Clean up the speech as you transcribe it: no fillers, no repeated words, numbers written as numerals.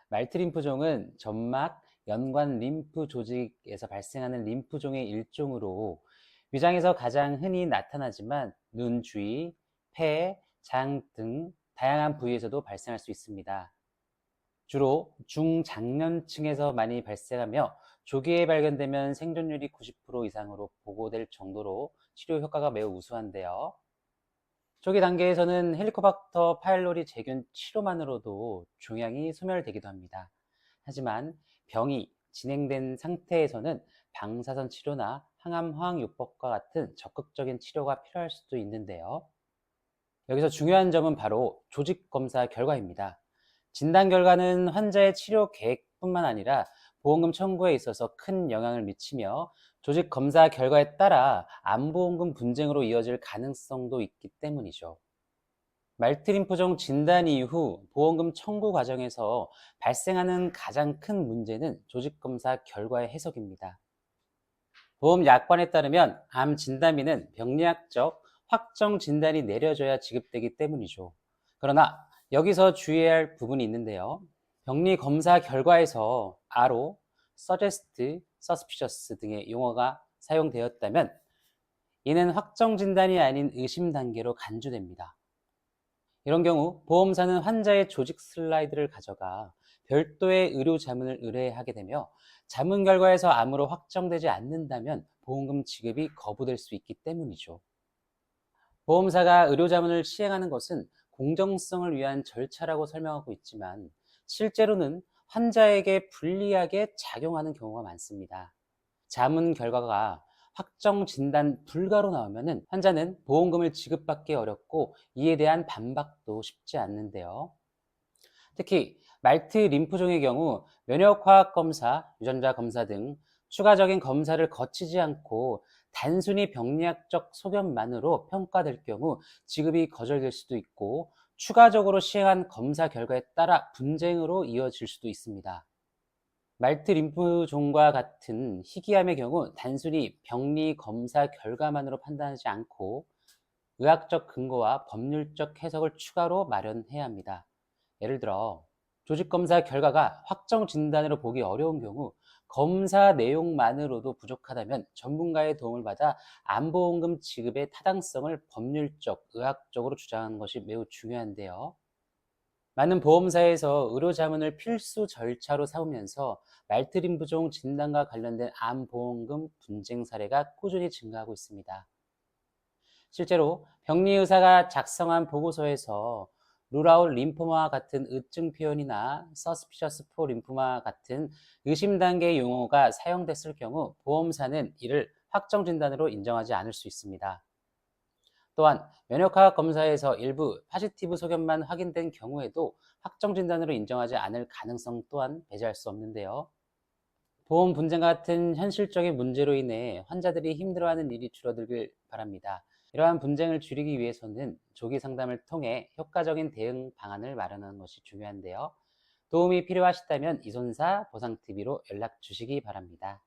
말트림프종은 점막, 연관 림프 조직에서 발생하는 림프종의 일종으로 위장에서 가장 흔히 나타나지만 눈 주위, 폐, 장 등 다양한 부위에서도 발생할 수 있습니다. 주로 중장년층에서 많이 발생하며 조기에 발견되면 생존율이 90% 이상으로 보고될 정도로 치료 효과가 매우 우수한데요. 초기 단계에서는 헬리코박터 파일로리 제균 치료만으로도 종양이 소멸되기도 합니다. 하지만 병이 진행된 상태에서는 방사선 치료나 항암 화학요법과 같은 적극적인 치료가 필요할 수도 있는데요. 여기서 중요한 점은 바로 조직 검사 결과입니다. 진단 결과는 환자의 치료 계획뿐만 아니라 보험금 청구에 있어서 큰 영향을 미치며 조직 검사 결과에 따라 암보험금 분쟁으로 이어질 가능성도 있기 때문이죠. 말트림프종 진단 이후 보험금 청구 과정에서 발생하는 가장 큰 문제는 조직 검사 결과의 해석입니다. 보험 약관에 따르면 암 진단비는 병리학적 확정 진단이 내려져야 지급되기 때문이죠. 그러나 여기서 주의해야 할 부분이 있는데요. 병리 검사 결과에서 RO, suggest, suspicious 등의 용어가 사용되었다면 이는 확정 진단이 아닌 의심 단계로 간주됩니다. 이런 경우 보험사는 환자의 조직 슬라이드를 가져가 별도의 의료 자문을 의뢰하게 되며 자문 결과에서 암으로 확정되지 않는다면 보험금 지급이 거부될 수 있기 때문이죠. 보험사가 의료 자문을 시행하는 것은 공정성을 위한 절차라고 설명하고 있지만 실제로는 환자에게 불리하게 작용하는 경우가 많습니다. 자문 결과가 확정 진단 불가로 나오면 환자는 보험금을 지급받기 어렵고 이에 대한 반박도 쉽지 않는데요. 특히 말트 림프종의 경우 면역화학 검사, 유전자 검사 등 추가적인 검사를 거치지 않고 단순히 병리학적 소견만으로 평가될 경우 지급이 거절될 수도 있고 추가적으로 시행한 검사 결과에 따라 분쟁으로 이어질 수도 있습니다. 말트 림프종과 같은 희귀암의 경우 단순히 병리 검사 결과만으로 판단하지 않고 의학적 근거와 법률적 해석을 추가로 마련해야 합니다. 예를 들어 조직 검사 결과가 확정 진단으로 보기 어려운 경우 검사 내용만으로도 부족하다면 전문가의 도움을 받아 암보험금 지급의 타당성을 법률적, 의학적으로 주장하는 것이 매우 중요한데요. 많은 보험사에서 의료 자문을 필수 절차로 삼으면서 말트림프종 진단과 관련된 암보험금 분쟁 사례가 꾸준히 증가하고 있습니다. 실제로 병리의사가 작성한 보고서에서 루라울 림포마 같은 의증 표현이나 서스피셔스 포 림포마 같은 의심 단계 용어가 사용됐을 경우 보험사는 이를 확정 진단으로 인정하지 않을 수 있습니다. 또한 면역화학 검사에서 일부 파지티브 소견만 확인된 경우에도 확정 진단으로 인정하지 않을 가능성 또한 배제할 수 없는데요. 보험 분쟁 같은 현실적인 문제로 인해 환자들이 힘들어하는 일이 줄어들길 바랍니다. 이러한 분쟁을 줄이기 위해서는 조기 상담을 통해 효과적인 대응 방안을 마련하는 것이 중요한데요. 도움이 필요하시다면 이손사 보상TV로 연락 주시기 바랍니다.